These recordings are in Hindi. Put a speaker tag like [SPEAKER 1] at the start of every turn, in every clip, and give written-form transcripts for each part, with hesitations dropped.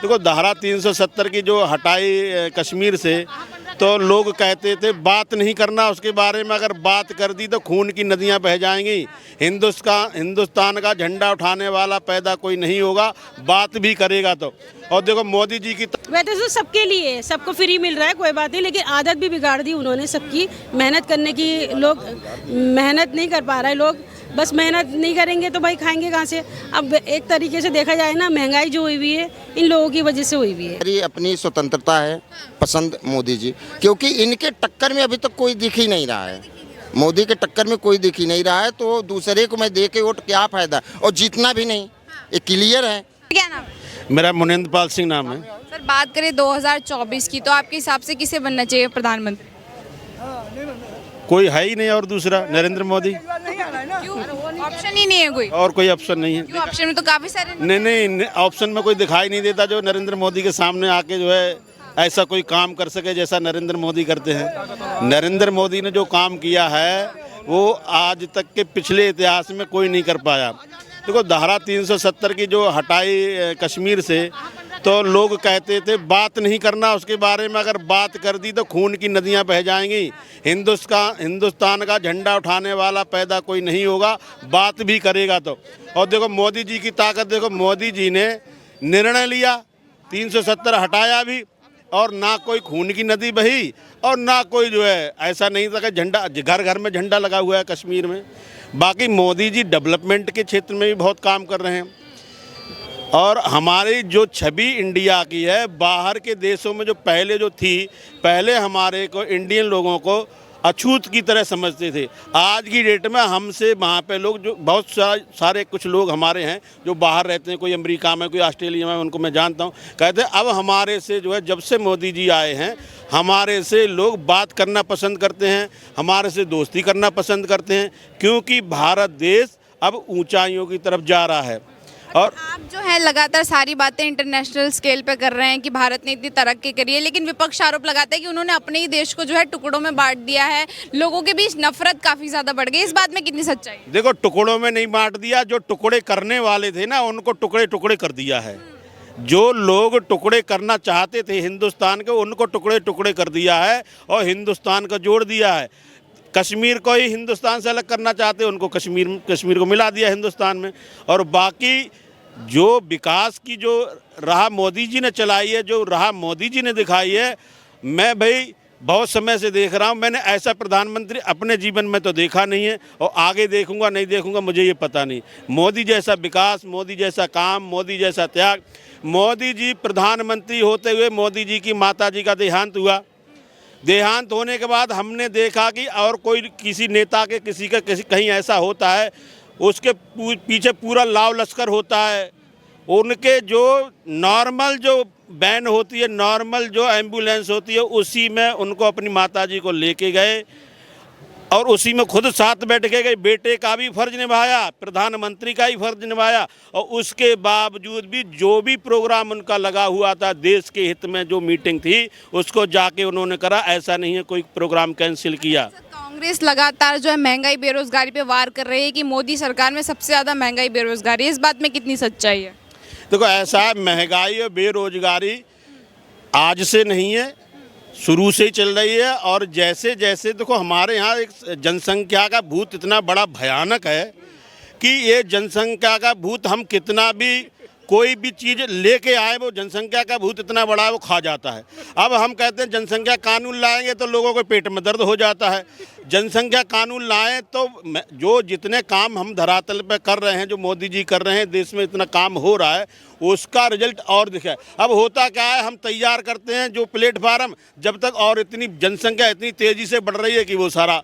[SPEAKER 1] देखो धारा 370 की जो हटाई कश्मीर से, तो लोग कहते थे बात नहीं करना उसके बारे में, अगर बात कर दी तो खून की नदियां बह जाएंगी। हिंदुस्तान का झंडा उठाने वाला पैदा कोई नहीं होगा, बात भी करेगा तो। और देखो मोदी जी की
[SPEAKER 2] वैसे तो सबके लिए है, सबको फ्री मिल रहा है, कोई बात नहीं, लेकिन आदत भी बिगाड़ दी उन्होंने सबकी मेहनत करने की। लोग मेहनत नहीं कर पा रहे, लोग बस मेहनत नहीं करेंगे तो भाई खाएंगे कहाँ से। अब एक तरीके से देखा जाए ना, महंगाई जो हुई हुई है इन लोगों की वजह से हुई हुई है।
[SPEAKER 3] मेरी अपनी स्वतंत्रता है, पसंद मोदी जी, क्योंकि इनके टक्कर में अभी तक कोई दिख ही नहीं रहा है। मोदी के टक्कर में कोई दिख ही नहीं रहा है, तो दूसरे को मैं दे के वोट क्या फायदा, और जीतना भी नहीं, ये क्लियर है।
[SPEAKER 4] क्या नाम?
[SPEAKER 1] मेरा मुनिंद्र पाल सिंह नाम है।
[SPEAKER 4] सर बात करें 2024 की, तो आपके हिसाब से किसे बनना चाहिए प्रधानमंत्री?
[SPEAKER 1] कोई है ही नहीं और दूसरा नरेंद्र मोदी,
[SPEAKER 4] क्यों? ऑप्शन ही नहीं है कोई?
[SPEAKER 1] और कोई ऑप्शन नहीं है।
[SPEAKER 4] क्यों? ऑप्शन में तो काफी सारे।
[SPEAKER 1] नहीं, ऑप्शन में कोई दिखाई नहीं देता जो नरेंद्र मोदी के सामने आके जो है ऐसा कोई काम कर सके जैसा नरेंद्र मोदी करते हैं। नरेंद्र मोदी ने जो काम किया है वो आज तक के पिछले इतिहास में कोई नहीं कर पाया। देखो धारा 370 की जो हटाई कश्मीर से, तो लोग कहते थे बात नहीं करना उसके बारे में, अगर बात कर दी तो खून की नदियां बह जाएंगी। हिंदुस्तान का झंडा उठाने वाला पैदा कोई नहीं होगा, बात भी करेगा तो। और देखो मोदी जी की ताकत, देखो मोदी जी ने निर्णय लिया, 370 हटाया भी, और ना कोई खून की नदी बही, और ना कोई जो है ऐसा नहीं था कि झंडा घर घर में झंडा लगा हुआ है कश्मीर में। बाकी मोदी जी डेवलपमेंट के क्षेत्र में भी बहुत काम कर रहे हैं, और हमारी जो छवि इंडिया की है बाहर के देशों में जो पहले जो थी, पहले हमारे को इंडियन लोगों को अछूत की तरह समझते थे। आज की डेट में हमसे वहाँ पे लोग जो बहुत सारे कुछ लोग हमारे हैं जो बाहर रहते हैं, कोई अमेरिका में, कोई ऑस्ट्रेलिया में, उनको मैं जानता हूँ, कहते हैं अब हमारे से जो है जब से मोदी जी आए हैं हमारे से लोग बात करना पसंद करते हैं, हमारे से दोस्ती करना पसंद करते हैं, क्योंकि भारत देश अब ऊंचाइयों की तरफ जा रहा है। और
[SPEAKER 4] आप जो है लगातार सारी बातें इंटरनेशनल स्केल पे कर रहे हैं कि भारत ने इतनी तरक्की करी है, लेकिन विपक्ष आरोप लगाता है कि उन्होंने अपने ही देश को जो है टुकड़ों में बांट दिया है, लोगों के बीच नफरत काफी ज्यादा बढ़ गई। इस बात में कितनी सच्चाई है?
[SPEAKER 1] देखो टुकड़ों में नहीं बांट दिया, जो टुकड़े करने वाले थे ना उनको टुकड़े टुकड़े कर दिया है। जो लोग टुकड़े करना चाहते थे हिंदुस्तान के, उनको टुकड़े टुकड़े कर दिया है और हिंदुस्तान को जोड़ दिया है। कश्मीर को ही हिंदुस्तान से अलग करना चाहते, उनको कश्मीर को मिला दिया हिंदुस्तान में। और बाकी जो विकास की जो राह मोदी जी ने चलाई है, जो राह मोदी जी ने दिखाई है, मैं भाई बहुत समय से देख रहा हूँ। मैंने ऐसा प्रधानमंत्री अपने जीवन में तो देखा नहीं है, और आगे देखूंगा नहीं देखूंगा मुझे ये पता नहीं। मोदी जैसा विकास, मोदी जैसा काम, मोदी जैसा त्याग। मोदी जी प्रधानमंत्री होते हुए मोदी जी की माता जी का देहांत हुआ। देहांत होने के बाद हमने देखा कि और कोई किसी नेता के किसी कहीं ऐसा होता है, उसके पीछे पूरा लाव लश्कर होता है। उनके जो नॉर्मल जो वैन होती है, नॉर्मल जो एम्बुलेंस होती है, उसी में उनको अपनी माताजी को लेके गए और उसी में खुद साथ बैठ के गए। बेटे का भी फर्ज निभाया, प्रधानमंत्री का ही फर्ज निभाया, और उसके बावजूद भी जो भी प्रोग्राम उनका लगा हुआ था देश के हित में, जो मीटिंग थी उसको जाके उन्होंने करा। ऐसा नहीं है कोई प्रोग्राम कैंसिल किया।
[SPEAKER 4] कांग्रेस लगातार जो है महंगाई बेरोजगारी पे वार कर रही है कि मोदी सरकार में सबसे ज्यादा महंगाई बेरोजगारी है। इस बात में कितनी सच्चाई है?
[SPEAKER 1] देखो ऐसा है, महंगाई और बेरोजगारी आज से नहीं है, शुरू से ही चल रही है। और जैसे जैसे देखो हमारे यहाँ एक जनसंख्या का भूत इतना बड़ा भयानक है कि ये जनसंख्या का भूत हम कितना भी कोई भी चीज़ लेके आए, वो जनसंख्या का भूत इतना बड़ा है वो खा जाता है। अब हम कहते हैं जनसंख्या कानून लाएंगे तो लोगों को पेट में दर्द हो जाता है। जनसंख्या कानून लाएं तो जो जितने काम हम धरातल पे कर रहे हैं, जो मोदी जी कर रहे हैं, देश में इतना काम हो रहा है, उसका रिजल्ट और दिखा है। अब होता क्या है, हम तैयार करते हैं जो प्लेटफार्म, जब तक और इतनी जनसंख्या इतनी तेज़ी से बढ़ रही है कि वो सारा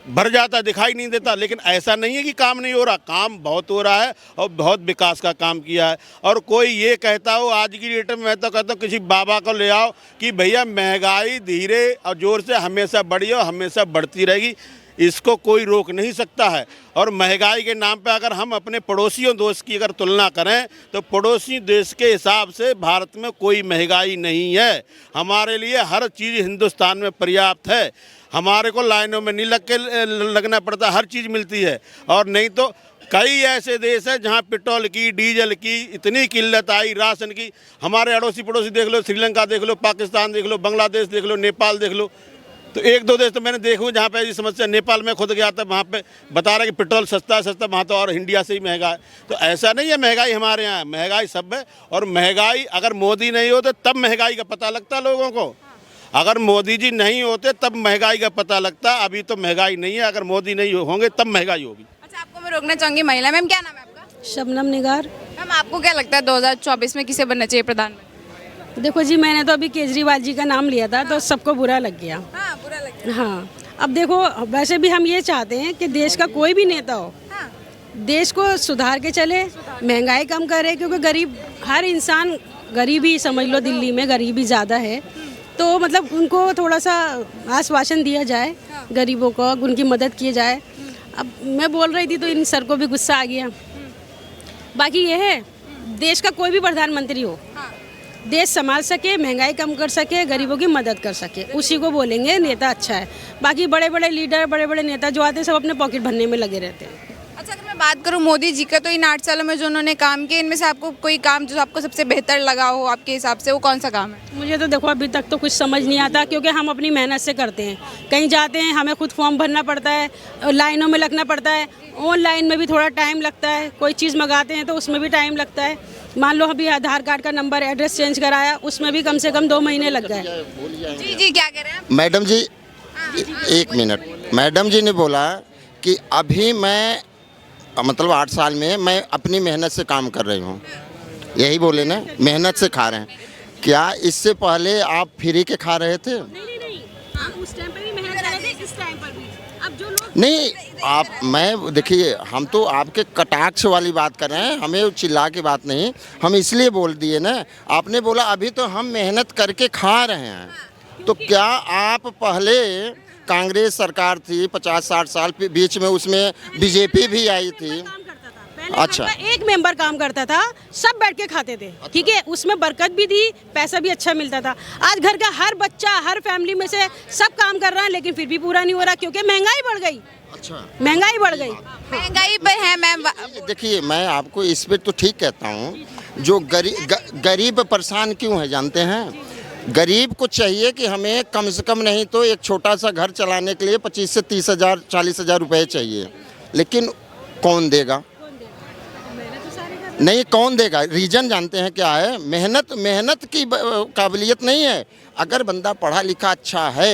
[SPEAKER 1] भर जाता, दिखाई नहीं देता। लेकिन ऐसा नहीं है कि काम नहीं हो रहा, काम बहुत हो रहा है और बहुत विकास का काम किया है। और कोई ये कहता हो आज की डेट में, मैं तो कहता हूँ किसी बाबा को ले आओ कि भैया महंगाई धीरे और जोर से हमेशा बढ़ी और हमेशा बढ़ती रहेगी, इसको कोई रोक नहीं सकता है। और महंगाई के नाम पे अगर हम अपने पड़ोसियों देश की अगर तुलना करें तो पड़ोसी देश के हिसाब से भारत में कोई महंगाई नहीं है। हमारे लिए हर चीज़ हिंदुस्तान में पर्याप्त है, हमारे को लाइनों में नहीं लगना पड़ता, हर चीज़ मिलती है। और नहीं तो कई ऐसे देश हैं जहां पेट्रोल की, डीजल की इतनी किल्लत आई, राशन की। हमारे अड़ोसी पड़ोसी देख लो, श्रीलंका देख लो, पाकिस्तान देख लो, बांग्लादेश देख लो, नेपाल देख लो। तो एक दो देश तो मैंने देखा जहाँ पे ऐसी समस्या, नेपाल में खुद गया था, वहाँ पे बता रहे कि पेट्रोल सस्ता है, वहाँ तो और इंडिया से ही महंगा है। तो ऐसा नहीं है महंगाई हमारे यहाँ, महंगाई सब है। और महंगाई अगर मोदी नहीं होते तब महंगाई का पता लगता लोगों को। अगर मोदी जी नहीं होते तब महंगाई का पता लगता। अभी तो महंगाई नहीं है, अगर मोदी नहीं होंगे तब महंगाई होगी।
[SPEAKER 4] अच्छा, आपको मैं रोकना चाहूंगी महिला। मैम क्या नाम है आपका?
[SPEAKER 2] शबनम निगार।
[SPEAKER 4] मैम आपको क्या लगता है 2024 में किसे बनना चाहिए प्रधानमंत्री?
[SPEAKER 2] देखो जी, मैंने तो अभी केजरीवाल जी का नाम लिया था तो सबको बुरा लग गया।
[SPEAKER 4] हाँ, बुरा लगता
[SPEAKER 2] हाँ, अब देखो वैसे भी हम ये चाहते हैं कि देश का कोई भी नेता हो,
[SPEAKER 4] हाँ।
[SPEAKER 2] देश को सुधार के चले, महंगाई कम करे, क्योंकि गरीब, हर इंसान गरीब ही समझ लो, दिल्ली में गरीबी ज़्यादा है। तो मतलब उनको थोड़ा सा आश्वासन दिया जाए, गरीबों को उनकी मदद की जाए। अब मैं बोल रही थी तो इन सर को भी गुस्सा आ गया। बाकी ये है, देश का कोई भी प्रधानमंत्री हो, देश संभाल सके, महंगाई कम कर सके, गरीबों की मदद कर सके, उसी को बोलेंगे नेता अच्छा है। बाकी बड़े बड़े लीडर, बड़े बड़े नेता जो आते हैं सब अपने पॉकेट भरने में लगे रहते हैं।
[SPEAKER 4] अच्छा, अगर मैं बात करूं मोदी जी का, तो इन 8 सालों में जो उन्होंने काम किए, इनमें से आपको कोई काम जो आपको सबसे बेहतर लगा हो आपके हिसाब से, वो कौन सा काम है?
[SPEAKER 2] मुझे तो देखो अभी तक तो कुछ समझ नहीं आता, क्योंकि हम अपनी मेहनत से करते हैं। कहीं जाते हैं हमें खुद फॉर्म भरना पड़ता है, लाइनों में लगना पड़ता है, ऑनलाइन में भी थोड़ा टाइम लगता है, कोई चीज़ मंगाते हैं तो उसमें भी टाइम लगता है। मान लो अभी आधार कार्ड का नंबर, एड्रेस चेंज कराया, उसमें भी कम से कम 2 महीने लग गए।
[SPEAKER 4] जी जी, क्या कह रहे हैं आप?
[SPEAKER 3] मैडम जी, एक मिनट। मैडम जी ने बोला कि अभी मैं मतलब 8 साल में मैं अपनी मेहनत से काम कर रही हूँ, यही बोले ना, मेहनत से खा रहे हैं। क्या इससे पहले आप फ्री के खा रहे थे?
[SPEAKER 2] नहीं, आप उस टाइम पे भी मेहनत कर रहे थे, इस टाइम पर भी। अब जो लोग
[SPEAKER 3] नहीं, आप, मैं देखिए, हम तो आपके कटाक्ष वाली बात कर रहे हैं, हमें चिल्ला के बात नहीं, हम इसलिए बोल दिए ना। आपने बोला अभी तो हम मेहनत करके खा रहे हैं, तो क्या आप पहले कांग्रेस सरकार थी 50-60 साल बीच में, उसमें बीजेपी भी आई थी।
[SPEAKER 2] काम करता था पहले।
[SPEAKER 3] अच्छा।
[SPEAKER 2] एक मेंबर काम करता था, सब बैठ के खाते थे, ठीक है, उसमें बरकत भी थी, पैसा भी अच्छा मिलता था। आज घर का हर बच्चा, हर फैमिली में से सब काम कर रहा है, लेकिन फिर भी पूरा नहीं हो रहा, क्योंकि महंगाई बढ़ गई।
[SPEAKER 3] अच्छा,
[SPEAKER 2] महंगाई बढ़ गई।
[SPEAKER 4] महंगाई पे है मैम।
[SPEAKER 3] देखिए, मैं आपको इस पर तो ठीक कहता हूँ, जो गरीब परेशान क्यों है जानते हैं? गरीब को चाहिए कि हमें कम से कम नहीं तो एक छोटा सा घर चलाने के लिए 25 से 30 हज़ार 40 हज़ार रुपये चाहिए, लेकिन कौन देगा? नहीं, कौन देगा? रीज़न जानते हैं क्या है? मेहनत की काबिलियत नहीं है। अगर बंदा पढ़ा लिखा अच्छा है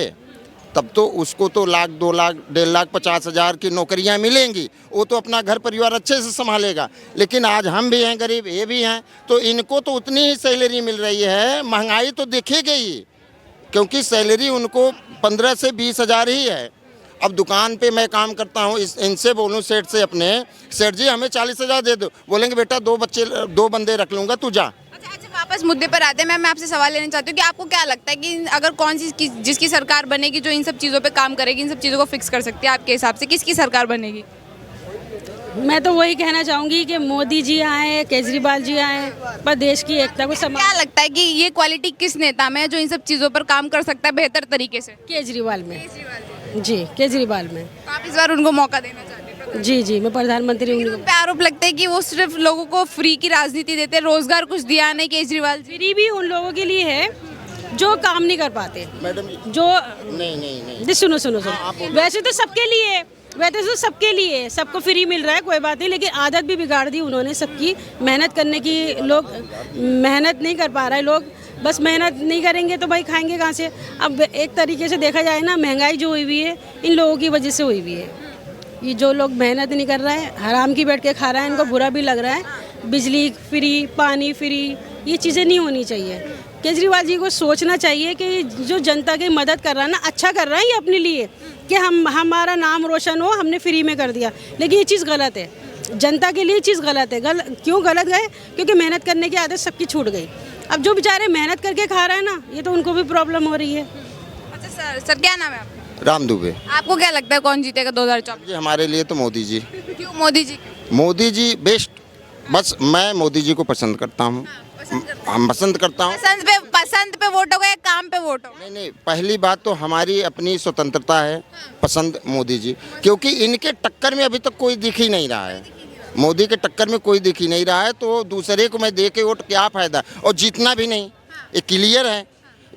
[SPEAKER 3] तब तो उसको तो 1 लाख 2 लाख 1.5 लाख 50 हज़ार की नौकरियां मिलेंगी, वो तो अपना घर परिवार अच्छे से संभालेगा। लेकिन आज हम भी हैं गरीब, ये भी हैं, तो इनको तो उतनी ही सैलरी मिल रही है, महंगाई तो दिखेगी ही, क्योंकि सैलरी उनको 15 से 20 हज़ार ही है। अब दुकान पे मैं काम करता हूँ, इनसे बोलूँ सेठ से, अपने सेठ जी हमें 40 हज़ार दे दो, बोलेंगे बेटा 2 बंदे रख लूँगा, तू जा।
[SPEAKER 4] अच्छा, वापस मुद्दे पर आते हैं। मैं आपसे सवाल लेना चाहती हूँ कि आपको क्या लगता है कि अगर कौन सी जिसकी सरकार बनेगी जो इन सब चीज़ों पे काम करेगी, इन सब चीज़ों को फिक्स कर सकती है, आपके हिसाब से किसकी सरकार बनेगी?
[SPEAKER 2] मैं तो वही कहना चाहूँगी कि मोदी जी आए, केजरीवाल जी आए, पर देश की एकता को
[SPEAKER 4] क्या लगता है कि ये क्वालिटी किस नेता में है जो इन सब चीज़ों पर काम कर सकता है बेहतर तरीके से?
[SPEAKER 2] केजरीवाल में। जी, केजरीवाल में।
[SPEAKER 4] तो आप इस बार उनको मौका देना चाहते हैं?
[SPEAKER 2] जी, मैं प्रधानमंत्री हूँ।
[SPEAKER 4] उन पे आरोप लगता है कि वो सिर्फ लोगों को फ्री की राजनीति देते हैं, रोजगार कुछ दिया नहीं केजरीवाल जी।
[SPEAKER 2] फ्री भी उन लोगों के लिए है जो काम नहीं कर पाते।
[SPEAKER 3] मैडम
[SPEAKER 2] जो
[SPEAKER 3] नहीं,
[SPEAKER 2] सुनो, वैसे तो सबके लिए, वैसे तो सबके लिए सबको फ्री मिल रहा है, कोई बात नहीं, लेकिन आदत भी बिगाड़ दी उन्होंने सबकी। मेहनत करने की, लोग मेहनत नहीं कर पा रहे, लोग बस मेहनत नहीं करेंगे तो भाई खाएंगे कहाँ से? अब एक तरीके से देखा जाए ना, महंगाई जो हुई हुई है इन लोगों की वजह से हुई हुई है। ये जो लोग मेहनत नहीं कर रहे हैं, हराम की बैठ के खा रहे हैं, इनको बुरा भी लग रहा है। बिजली फ्री, पानी फ्री, ये चीज़ें नहीं होनी चाहिए। केजरीवाल जी को सोचना चाहिए कि जो जनता की मदद कर रहा है ना, अच्छा कर रहा है ये अपने लिए, कि हमारा नाम रोशन हो, हमने फ्री में कर दिया, लेकिन ये चीज़ गलत है। जनता के लिए चीज़ गलत है। क्यों गलत है? क्योंकि मेहनत करने की आदत सबकी छूट गई। अब जो बेचारे मेहनत करके खा रहे हैं ना, ये तो उनको भी प्रॉब्लम हो रही है।
[SPEAKER 4] अच्छा सर क्या नाम है आपका?
[SPEAKER 3] राम दुबे।
[SPEAKER 4] आपको क्या लगता है कौन जीतेगा 2024?
[SPEAKER 3] जी, हमारे लिए तो मोदी जी।
[SPEAKER 4] क्यों मोदी जी?
[SPEAKER 3] मोदी जी बेस्ट। बस मैं मोदी जी को पसंद करता हूँ। हम पसंद करता हूँ।
[SPEAKER 4] पसंद पे वोट होगा या काम पे वोट होगा?
[SPEAKER 3] नहीं, पहली बात तो हमारी अपनी स्वतंत्रता है, पसंद मोदी जी, क्योंकि इनके टक्कर में अभी तक कोई दिख ही नहीं रहा है। मोदी के टक्कर में कोई दिख ही नहीं रहा है, तो दूसरे को मैं दे के वोट क्या फ़ायदा, और जीतना भी नहीं, ये क्लियर है।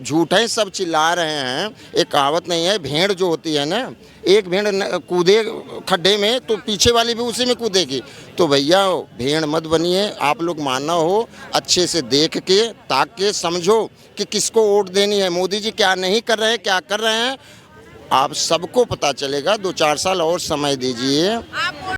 [SPEAKER 3] झूठ है, सब चिल्ला रहे हैं। एक कहावत नहीं है, भेड़ जो होती है ना, एक भेड़ कूदे खड्डे में तो पीछे वाली भी उसी में कूदेगी। तो भैया भेड़ मत बनिए, आप लोग मानव हो, अच्छे से देख के ताक के समझो कि किसको वोट देनी है। मोदी जी क्या नहीं कर रहे हैं, क्या कर रहे हैं, आप सबको पता चलेगा। 2-4 साल और समय दीजिए।
[SPEAKER 4] आप